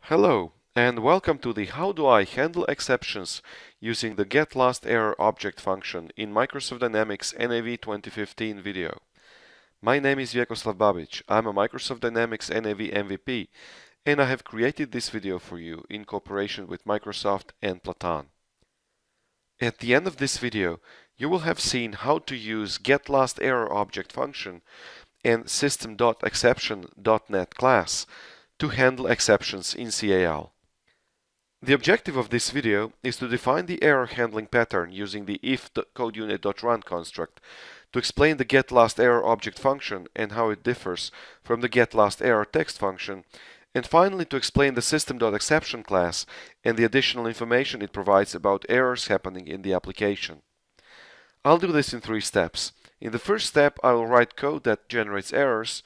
Hello, and welcome to the How Do I Handle Exceptions using the GetLastErrorObject function in Microsoft Dynamics NAV 2015 video. My name is Vyacheslav Babic. I'm a Microsoft Dynamics NAV MVP, and I have created this video for you in cooperation with Microsoft and Platan. At the end of this video, you will have seen how to use GetLastErrorObject function and System.Exception.net class to handle exceptions in CAL. The objective of this video is to define the error handling pattern using the if.codeunit.run construct, to explain the getLastErrorObject function and how it differs from the getLastErrorText function, and finally to explain the System.Exception class and the additional information it provides about errors happening in the application. I'll do this in 3 steps. In the first step, I will write code that generates errors.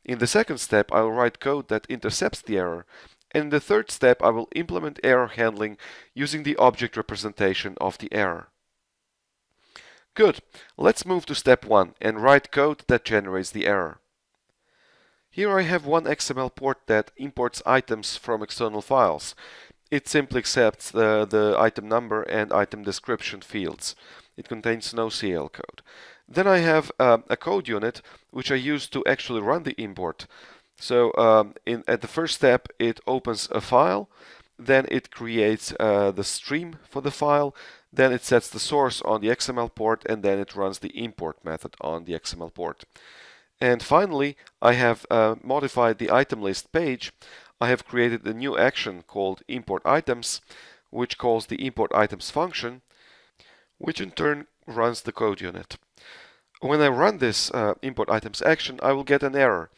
In the second step, I will write code that intercepts the error. And in the third step, I will implement error handling using the object representation of the error. Good. Let's move to step 1 and write code that generates the error. Here I have one XML port that imports items from external files. It simply accepts the item number and item description fields. It contains no CL code. Then I have a code unit which I use to actually run the import. So at the first step, it opens a file, then it creates the stream for the file, then it sets the source on the XML port, and then it runs the import method on the XML port. And finally, I have modified the item list page. I have created a new action called import items, which calls the import items function, which in turn runs the code unit. When I run this import items action, I will get an error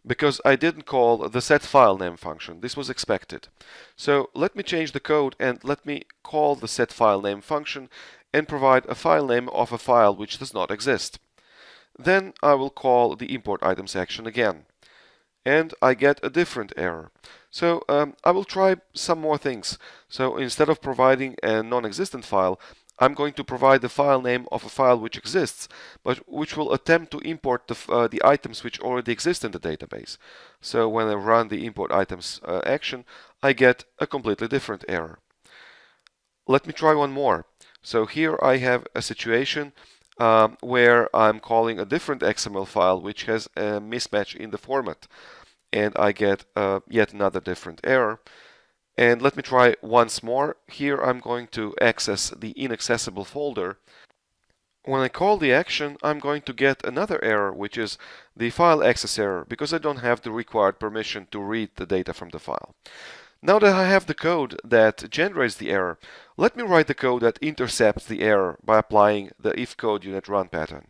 because I didn't call the setFileName function. This was expected. So let me change the code and let me call the setFileName function and provide a file name of a file which does not exist. Then I will call the import items action again, and I get a different error. So I will try some more things. So instead of providing a non-existent file, I'm going to provide the file name of a file which exists, but which will attempt to import the items which already exist in the database. So when I run the import items action, I get a completely different error. Let me try one more. So here I have a situation where I'm calling a different XML file which has a mismatch in the format, and I get yet another different error. And let me try once more. Here I'm going to access the inaccessible folder. When I call the action, I'm going to get another error, which is the file access error, because I don't have the required permission to read the data from the file. Now that I have the code that generates the error, let me write the code that intercepts the error by applying the if.codeunit.run pattern.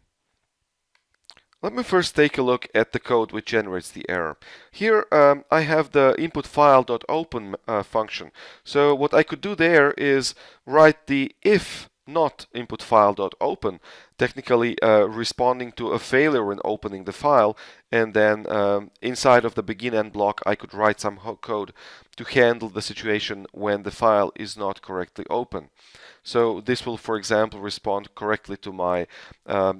Let me first take a look at the code which generates the error. Here I have the inputFile.open function. So what I could do there is write the if not inputFile.open, technically responding to a failure in opening the file, and then inside of the begin end block I could write some code to handle the situation when the file is not correctly open. So this will, for example, respond correctly to my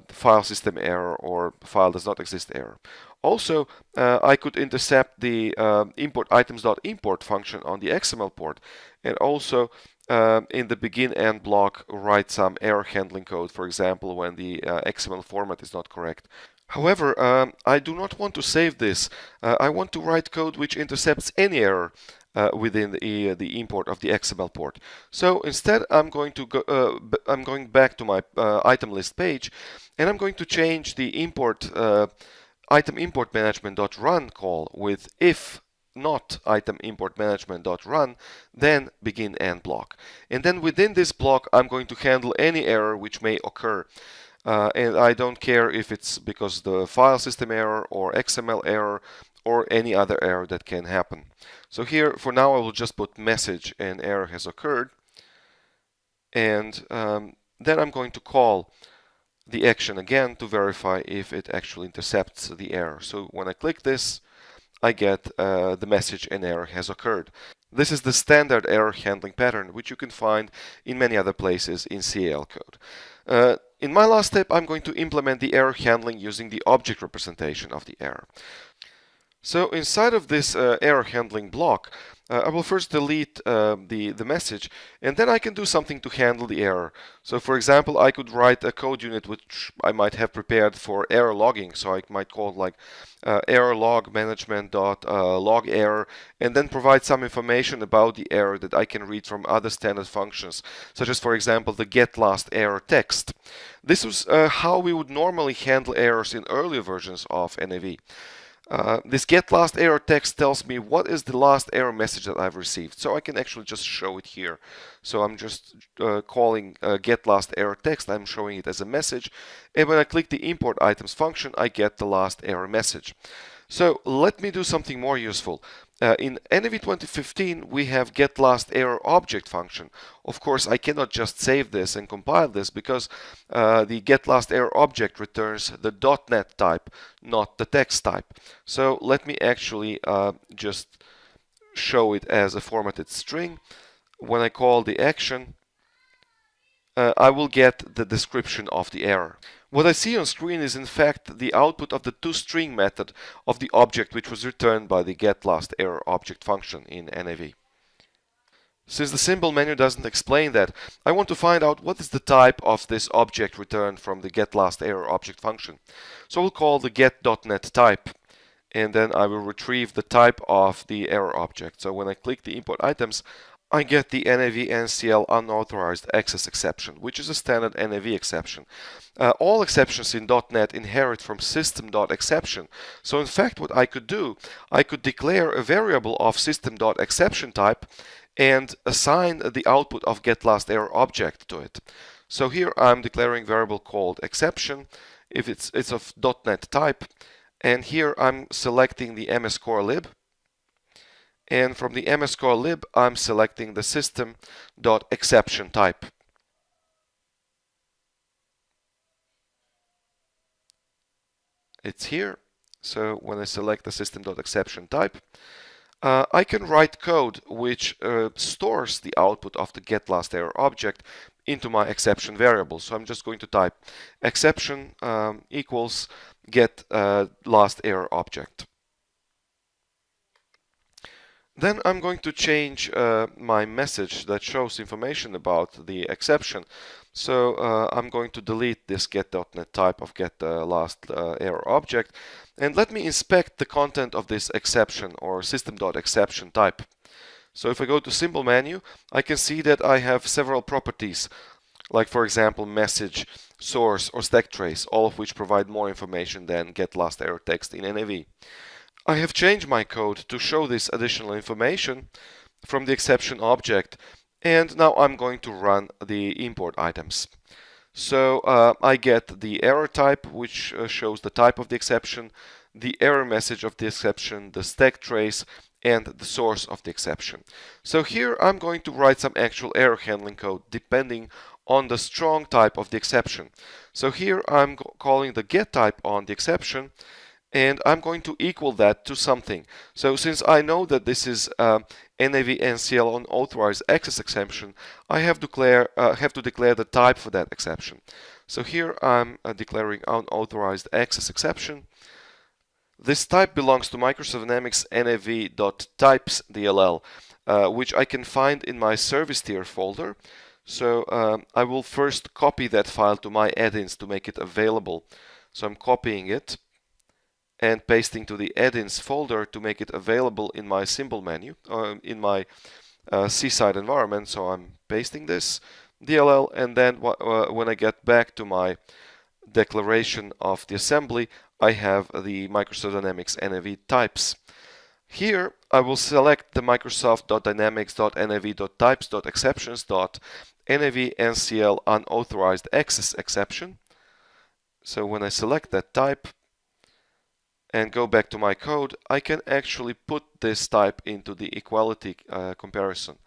file system error or file does not exist error. Also, I could intercept the import items.import function on the XML port, and also in the begin end block write some error handling code, for example, when the XML format is not correct. However, I do not want to save this. I want to write code which intercepts any error within the import of the XML port. So instead, I'm going back to my item list page, and I'm going to change the import item import management.run call with if not item import management.run, then begin end block. And then within this block, I'm going to handle any error which may occur. And I don't care if it's because the file system error or XML error or any other error that can happen. So here, for now, I will just put message and error has occurred. And then I'm going to call the action again to verify if it actually intercepts the error. So when I click this, I get the message and error has occurred. This is the standard error handling pattern, which you can find in many other places in CAL code. In my last step, I'm going to implement the error handling using the object representation of the error. So inside of this error handling block, I will first delete the message, and then I can do something to handle the error. So for example, I could write a code unit which I might have prepared for error logging. So I might call it like error log management dot log error, and then provide some information about the error that I can read from other standard functions, such as for example the get last error text. This was how we would normally handle errors in earlier versions of NAV. This get last error text tells me what is the last error message that I've received. So I can actually just show it here. So I'm just calling get last error text. I'm showing it as a message. And when I click the import items function, I get the last error message. So let me do something more useful. In NAV 2015, we have GETLASTERROROBJECT function. Of course, I cannot just save this and compile this because the GETLASTERROROBJECT returns the .NET type, not the text type. So let me actually just show it as a formatted string. When I call the action, I will get the description of the error. What I see on screen is in fact the output of the toString method of the object which was returned by the GETLASTERROROBJECT function in NAV. Since the symbol menu doesn't explain that, I want to find out what is the type of this object returned from the GETLASTERROROBJECT function. So we'll call the get.NET type, and then I will retrieve the type of the error object. So when I click the import items, I get the NAV NCL unauthorized access exception, which is a standard NAV exception. All exceptions in .NET inherit from system.exception. So in fact, what I could do, I could declare a variable of system.exception type and assign the output of GETLASTERROROBJECT to it. So here I'm declaring variable called exception if it's of .NET type, and here I'm selecting the mscorelib. And from the mscorelib, I'm selecting the system.exception type. It's here. So when I select the system.exception type, I can write code which stores the output of the GETLASTERROROBJECT into my exception variable. So I'm just going to type exception equals GETLASTERROROBJECT. Then I'm going to change my message that shows information about the exception. So I'm going to delete this get.NET type of GETLASTERROROBJECT, and let me inspect the content of this exception or system.exception type. So if I go to symbol menu, I can see that I have several properties, like for example message, source, or stack trace, all of which provide more information than GETLASTERRORTEXT in NAV. I have changed my code to show this additional information from the exception object, and now I'm going to run the import items. So I get the error type, which shows the type of the exception, the error message of the exception, the stack trace, and the source of the exception. So here I'm going to write some actual error handling code depending on the strong type of the exception. So here I'm calling the get type on the exception, and I'm going to equal that to something. So since I know that this is NAV NCL unauthorized access exception, I have to declare the type for that exception. So here I'm declaring unauthorized access exception. This type belongs to Microsoft Dynamics nav.types DLL, which I can find in my service tier folder. So I will first copy that file to my add-ins to make it available. So I'm copying it and pasting to the add-ins folder to make it available in my symbol menu, in my C-side environment. So I'm pasting this DLL, and then when I get back to my declaration of the assembly, I have the Microsoft Dynamics NAV types. Here I will select the Microsoft.dynamics.nav.types.exceptions.NAV NCL unauthorized access exception. So when I select that type and go back to my code, I can actually put this type into the equality comparison.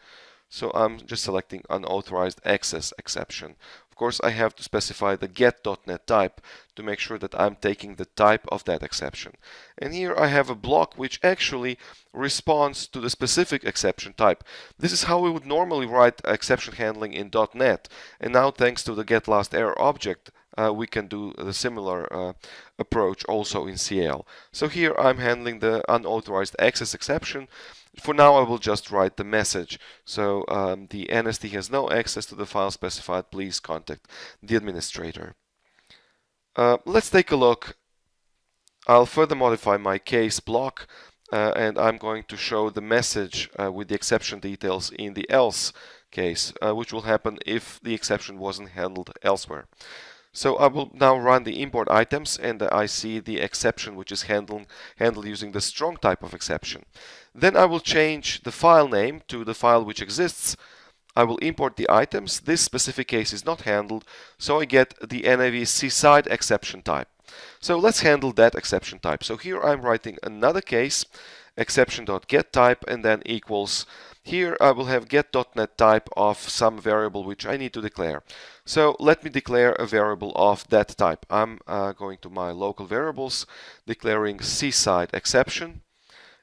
So I'm just selecting unauthorized access exception. Of course, I have to specify the get.NET type to make sure that I'm taking the type of that exception. And here I have a block which actually responds to the specific exception type. This is how we would normally write exception handling in .NET. And now, thanks to the GETLASTERROROBJECT we can do the similar approach also in CAL. So here I'm handling the unauthorized access exception. For now I will just write the message. So the NST has no access to the file specified, please contact the administrator. Let's take a look. I'll further modify my case block and I'm going to show the message with the exception details in the else case, which will happen if the exception wasn't handled elsewhere. So I will now run the import items and I see the exception which is handled using the strong type of exception. Then I will change the file name to the file which exists. I will import the items. This specific case is not handled, so I get the NAV C-side exception type. So let's handle that exception type. So here I'm writing another case, exception.getType, and then equals. Here I will have get.net type of some variable which I need to declare. So let me declare a variable of that type. I'm going to my local variables, declaring C-side exception.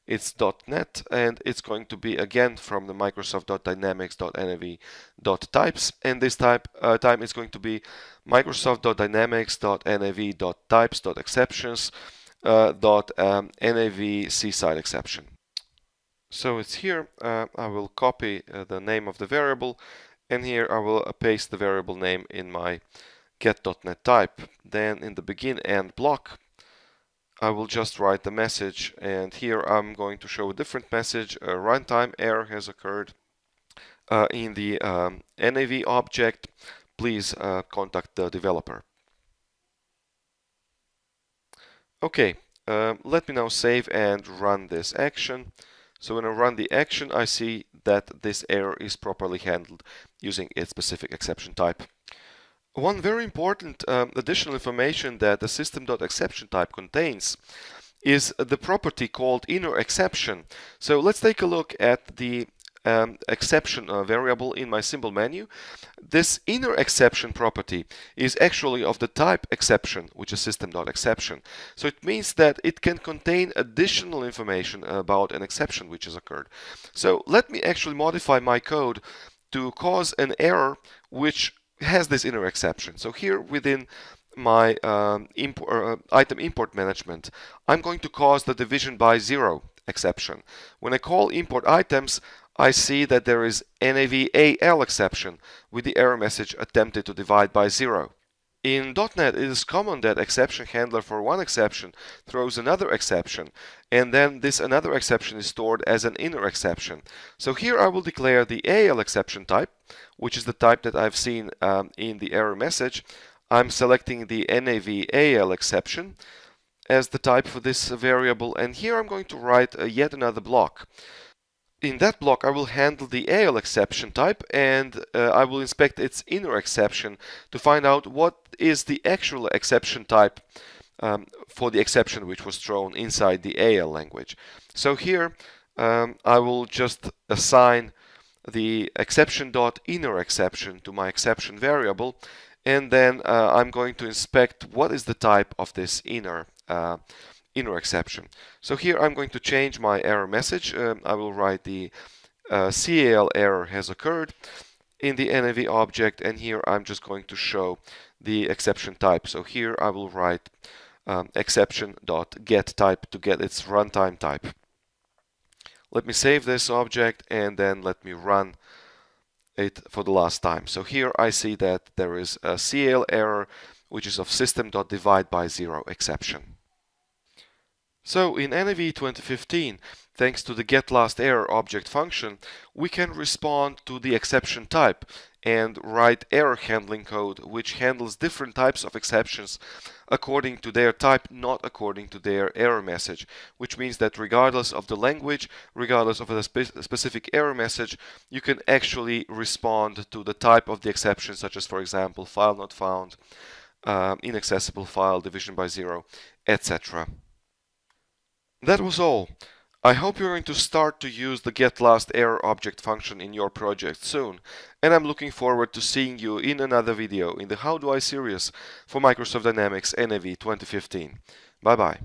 It's .net and it's going to be again from the Microsoft.dynamics.nav.types, and this time is going to be Microsoft.dynamics.nav.types.exceptions.nav C-side exception. So it's here. I will copy the name of the variable, and here I will paste the variable name in my get.net type. Then in the begin end block, I will just write the message, and here I'm going to show a different message. A runtime error has occurred in the NAV object. Please contact the developer. Okay, let me now save and run this action. So when I run the action, I see that this error is properly handled using its specific exception type. One very important additional information that the system.exception type contains is the property called inner exception. So let's take a look at the exception variable in my symbol menu. This inner exception property is actually of the type exception, which is system.exception. So it means that it can contain additional information about an exception which has occurred. So let me actually modify my code to cause an error which has this inner exception. So here within my item import management, I'm going to cause the division by 0 exception. When I call import items, I see that there is NAV-AL exception with the error message attempted to divide by 0. In .NET, it is common that exception handler for one exception throws another exception, and then this another exception is stored as an inner exception. So here I will declare the AL exception type, which is the type that I've seen in the error message. I'm selecting the NAV-AL exception as the type for this variable, and here I'm going to write yet another block. In that block, I will handle the AL exception type, and I will inspect its inner exception to find out what is the actual exception type for the exception which was thrown inside the AL language. So here I will just assign the exception.inner exception to my exception variable, and then I'm going to inspect what is the type of this inner exception. So here I'm going to change my error message. I will write the CAL error has occurred in the NAV object, and here I'm just going to show the exception type. So here I will write exception.getType to get its runtime type. Let me save this object and then let me run it for the last time. So here I see that there is a CAL error which is of system.divide by 0 exception. So in NAV 2015, thanks to the getLastError object function, we can respond to the exception type and write error handling code which handles different types of exceptions according to their type, not according to their error message, which means that regardless of the language, regardless of the specific error message, you can actually respond to the type of the exception, such as, for example, file not found, inaccessible file, division by 0, etc. That was all. I hope you're going to start to use the getLastError object function in your project soon, and I'm looking forward to seeing you in another video in the How Do I series for Microsoft Dynamics NAV 2015. Bye bye.